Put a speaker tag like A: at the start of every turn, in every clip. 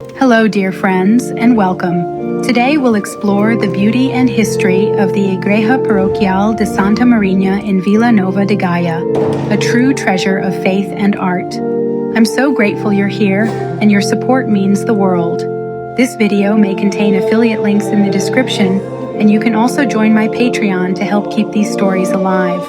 A: Hello, dear friends, and welcome. Today we'll explore the beauty and history of the Igreja Parroquial de Santa Marinha in Vila Nova de Gaia, a true treasure of faith and art. I'm so grateful you're here, and your support means the world. This video may contain affiliate links in the description, and you can also join my Patreon to help keep these stories alive.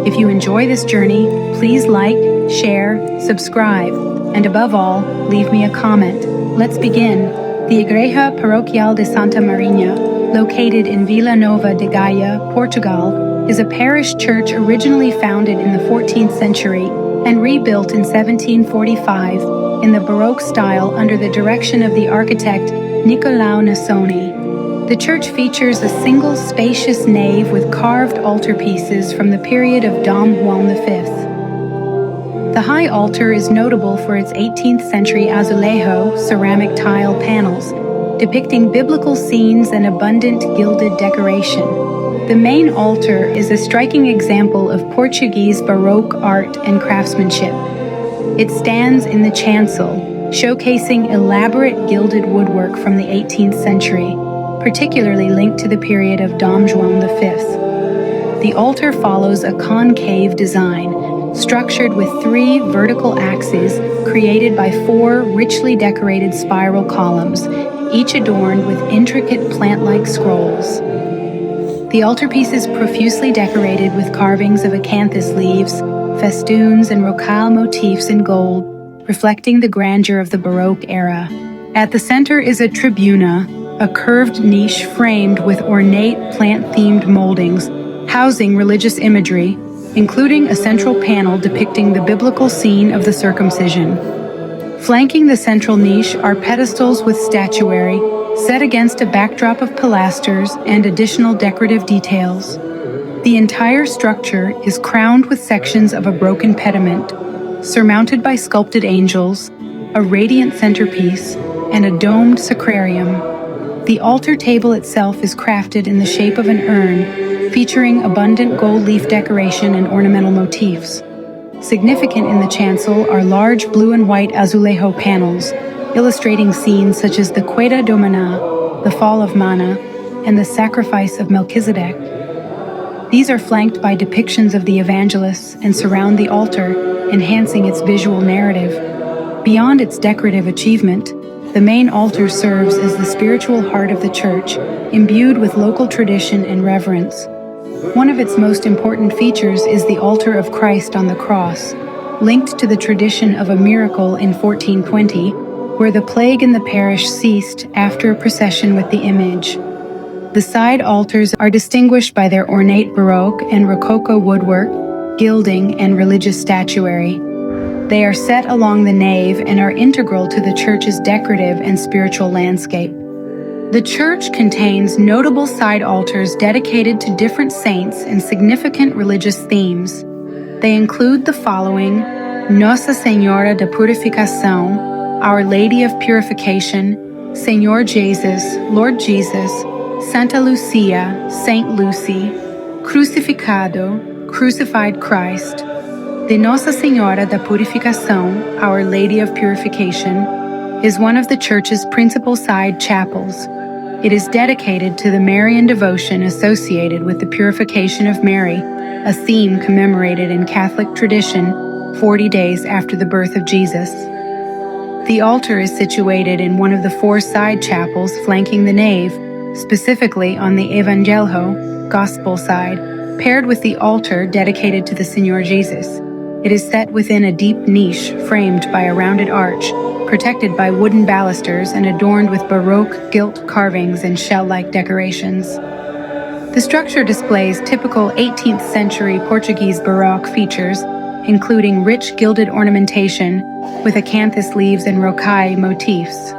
A: If you enjoy this journey, please like, share, subscribe, and above all, leave me a comment. Let's begin. The Igreja Parroquial de Santa Marinha, located in Vila Nova de Gaia, Portugal, is a parish church originally founded in the 14th century and rebuilt in 1745 in the Baroque style under the direction of the architect Nicolau Nasoni. The church features a single spacious nave with carved altarpieces from the period of Dom Juan V. The high altar is notable for its 18th century azulejo ceramic tile panels, depicting biblical scenes and abundant gilded decoration. The main altar is a striking example of Portuguese Baroque art and craftsmanship. It stands in the chancel, showcasing elaborate gilded woodwork from the 18th century, particularly linked to the period of Dom Juan V. The altar follows a concave design, structured with 3 vertical axes created by 4 richly decorated spiral columns, each adorned with intricate plant-like scrolls. The altarpiece is profusely decorated with carvings of acanthus leaves, festoons, and rocaille motifs in gold, reflecting the grandeur of the Baroque era. At the center is a tribuna, a curved niche framed with ornate plant-themed moldings, housing religious imagery, including a central panel depicting the biblical scene of the circumcision. Flanking the central niche are pedestals with statuary, set against a backdrop of pilasters and additional decorative details. The entire structure is crowned with sections of a broken pediment, surmounted by sculpted angels, a radiant centerpiece, and a domed sacrarium. The altar table itself is crafted in the shape of an urn, featuring abundant gold leaf decoration and ornamental motifs. Significant in the chancel are large blue and white azulejo panels, illustrating scenes such as the Queda do Maná, the fall of Mana, and the sacrifice of Melchizedek. These are flanked by depictions of the evangelists and surround the altar, enhancing its visual narrative. Beyond its decorative achievement, the main altar serves as the spiritual heart of the church, imbued with local tradition and reverence. One of its most important features is the altar of Christ on the cross, linked to the tradition of a miracle in 1420, where the plague in the parish ceased after a procession with the image. The side altars are distinguished by their ornate Baroque and Rococo woodwork, gilding, and religious statuary. They are set along the nave and are integral to the church's decorative and spiritual landscape. The church contains notable side altars dedicated to different saints and significant religious themes. They include the following: Nossa Senhora da Purificação, Our Lady of Purification, Senhor Jesus, Lord Jesus, Santa Lucia, Saint Lucy, Crucificado, Crucified Christ. The Nossa Senhora da Purificação, Our Lady of Purification, is one of the church's principal side chapels. It is dedicated to the Marian devotion associated with the purification of Mary, a theme commemorated in Catholic tradition 40 days after the birth of Jesus. The altar is situated in one of the 4 side chapels flanking the nave, specifically on the Evangelho, Gospel side, paired with the altar dedicated to the Senhor Jesus. It is set within a deep niche framed by a rounded arch, protected by wooden balusters and adorned with Baroque gilt carvings and shell-like decorations. The structure displays typical 18th century Portuguese Baroque features, including rich gilded ornamentation with acanthus leaves and rocaille motifs.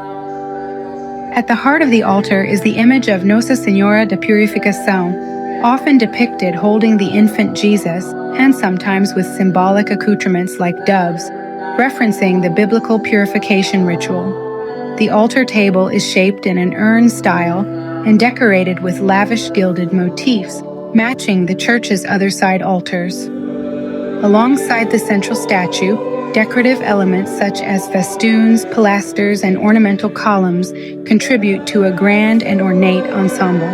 A: At the heart of the altar is the image of Nossa Senhora da Purificação, often depicted holding the infant Jesus, and sometimes with symbolic accoutrements like doves, referencing the biblical purification ritual. The altar table is shaped in an urn style and decorated with lavish gilded motifs, matching the church's other side altars. Alongside the central statue, Decorative elements such as festoons, pilasters, and ornamental columns contribute to a grand and ornate ensemble.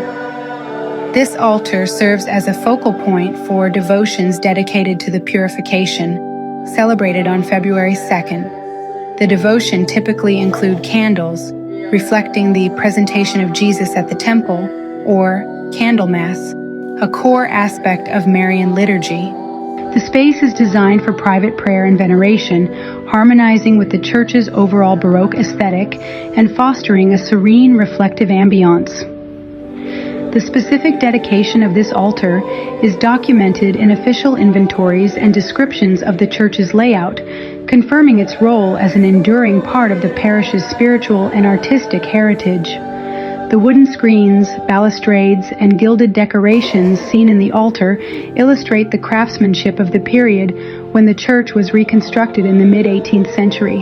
A: This altar serves as a focal point for devotions dedicated to the Purification, celebrated on February 2nd. The devotion typically include candles, reflecting the presentation of Jesus at the temple, or Candlemas, a core aspect of Marian liturgy. The space is designed for private prayer and veneration, harmonizing with the church's overall Baroque aesthetic and fostering a serene, reflective ambiance. The specific dedication of this altar is documented in official inventories and descriptions of the church's layout, confirming its role as an enduring part of the parish's spiritual and artistic heritage. The wooden screens, balustrades, and gilded decorations seen in the altar illustrate the craftsmanship of the period when the church was reconstructed in the mid-18th century.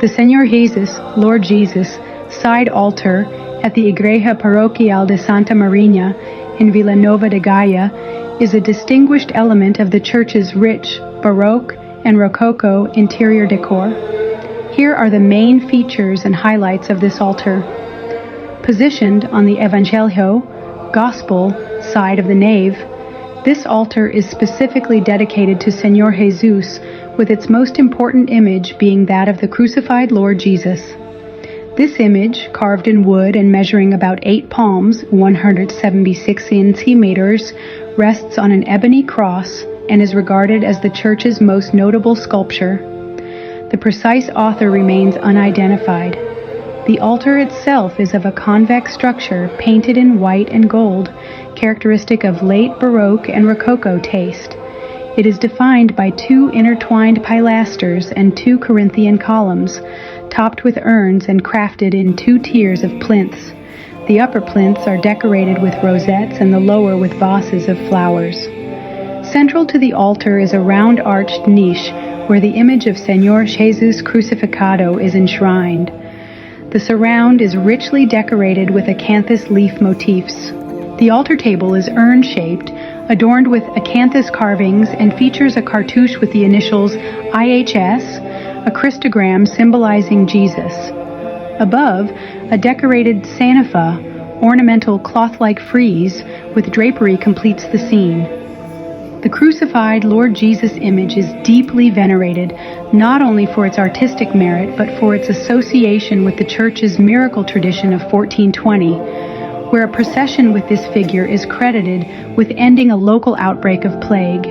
A: The Señor Jesus, Lord Jesus, side altar at the Igreja Parroquial de Santa Marinha in Vila Nova de Gaia is a distinguished element of the church's rich Baroque and Rococo interior decor. Here are the main features and highlights of this altar. Positioned on the Evangelio, Gospel, side of the nave, this altar is specifically dedicated to Señor Jesus, with its most important image being that of the crucified Lord Jesus. This image, carved in wood and measuring about 8 palms, 176 centimeters, rests on an ebony cross and is regarded as the church's most notable sculpture. The precise author remains unidentified. The altar itself is of a convex structure painted in white and gold, characteristic of late Baroque and Rococo taste. It is defined by 2 intertwined pilasters and 2 Corinthian columns, topped with urns and crafted in 2 tiers of plinths. The upper plinths are decorated with rosettes and the lower with vases of flowers. Central to the altar is a round-arched niche where the image of Señor Jesus Crucificado is enshrined. The surround is richly decorated with acanthus leaf motifs. The altar table is urn-shaped, adorned with acanthus carvings, and features a cartouche with the initials IHS, a Christogram symbolizing Jesus. Above, a decorated Sanafa, ornamental cloth-like frieze with drapery completes the scene. The crucified Lord Jesus image is deeply venerated, not only for its artistic merit, but for its association with the Church's miracle tradition of 1420, where a procession with this figure is credited with ending a local outbreak of plague.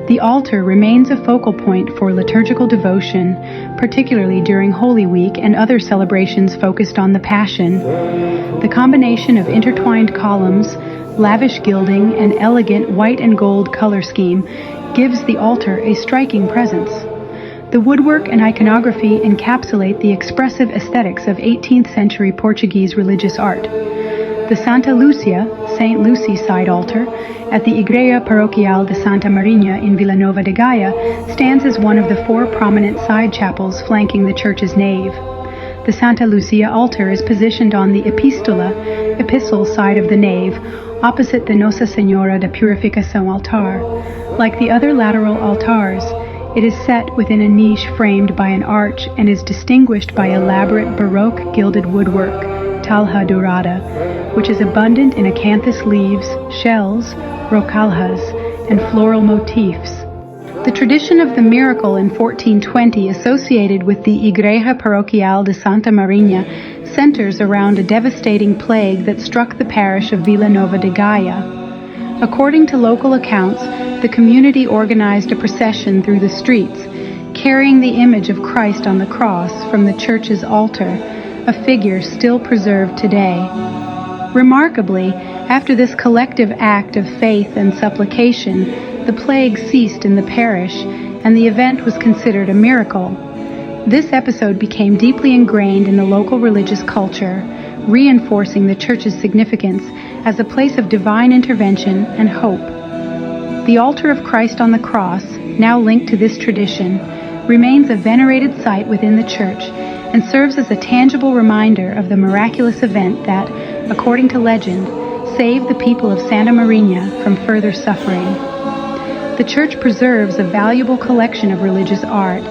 A: The altar remains a focal point for liturgical devotion, particularly during Holy Week and other celebrations focused on the Passion. The combination of intertwined columns, lavish gilding, and elegant white and gold color scheme gives the altar a striking presence. The woodwork and iconography encapsulate the expressive aesthetics of 18th century Portuguese religious art. The Santa Lucia, Saint Lucy side altar, at the Igreja Parroquial de Santa Marinha in Vila Nova de Gaia stands as one of the 4 prominent side chapels flanking the church's nave. The Santa Lucia altar is positioned on the epistle side of the nave, opposite the Nossa Senhora da Purificação altar. Like the other lateral altars, it is set within a niche framed by an arch and is distinguished by elaborate Baroque gilded woodwork, talha dourada, which is abundant in acanthus leaves, shells, rocalhas, and floral motifs. The tradition of the miracle in 1420 associated with the Igreja Parroquial de Santa Marinha centers around a devastating plague that struck the parish of Vila Nova de Gaia. According to local accounts, the community organized a procession through the streets, carrying the image of Christ on the cross from the church's altar, a figure still preserved today. Remarkably, after this collective act of faith and supplication, the plague ceased in the parish, and the event was considered a miracle. This episode became deeply ingrained in the local religious culture, reinforcing the church's significance as a place of divine intervention and hope. The altar of Christ on the cross, now linked to this tradition, remains a venerated site within the church and serves as a tangible reminder of the miraculous event that, according to legend, saved the people of Santa Marinha from further suffering. The church preserves a valuable collection of religious art,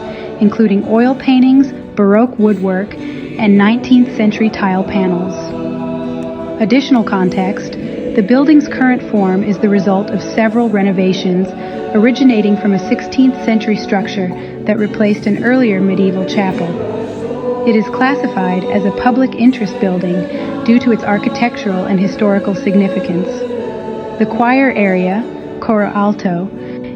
A: including oil paintings, Baroque woodwork, and 19th century tile panels. Additional context: the building's current form is the result of several renovations originating from a 16th century structure that replaced an earlier medieval chapel. It is classified as a public interest building due to its architectural and historical significance. The choir area, Coro Alto,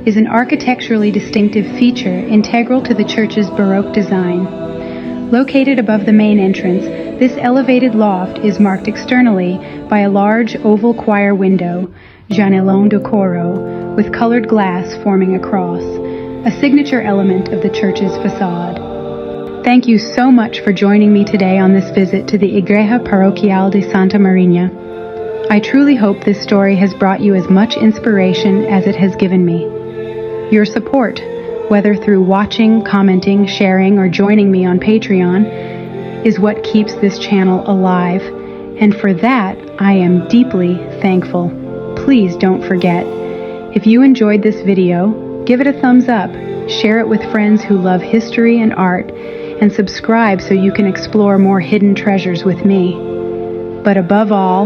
A: is an architecturally distinctive feature integral to the church's Baroque design. Located above the main entrance, this elevated loft is marked externally by a large oval choir window, Janelon de Coro, with colored glass forming a cross, a signature element of the church's facade. Thank you so much for joining me today on this visit to the Igreja Parroquial de Santa Marinha. I truly hope this story has brought you as much inspiration as it has given me. Your support, whether through watching, commenting, sharing, or joining me on Patreon, is what keeps this channel alive, and for that I am deeply thankful. Please don't forget, if you enjoyed this video, give it a thumbs up, share it with friends who love history and art, and subscribe so you can explore more hidden treasures with me. But above all,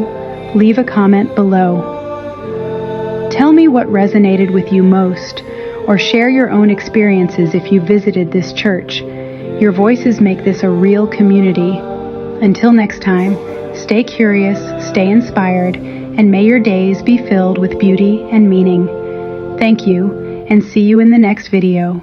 A: leave a comment below. Tell me what resonated with you most, or share your own experiences if you visited this church. Your voices make this a real community. Until next time, stay curious, stay inspired, and may your days be filled with beauty and meaning. Thank you, and see you in the next video.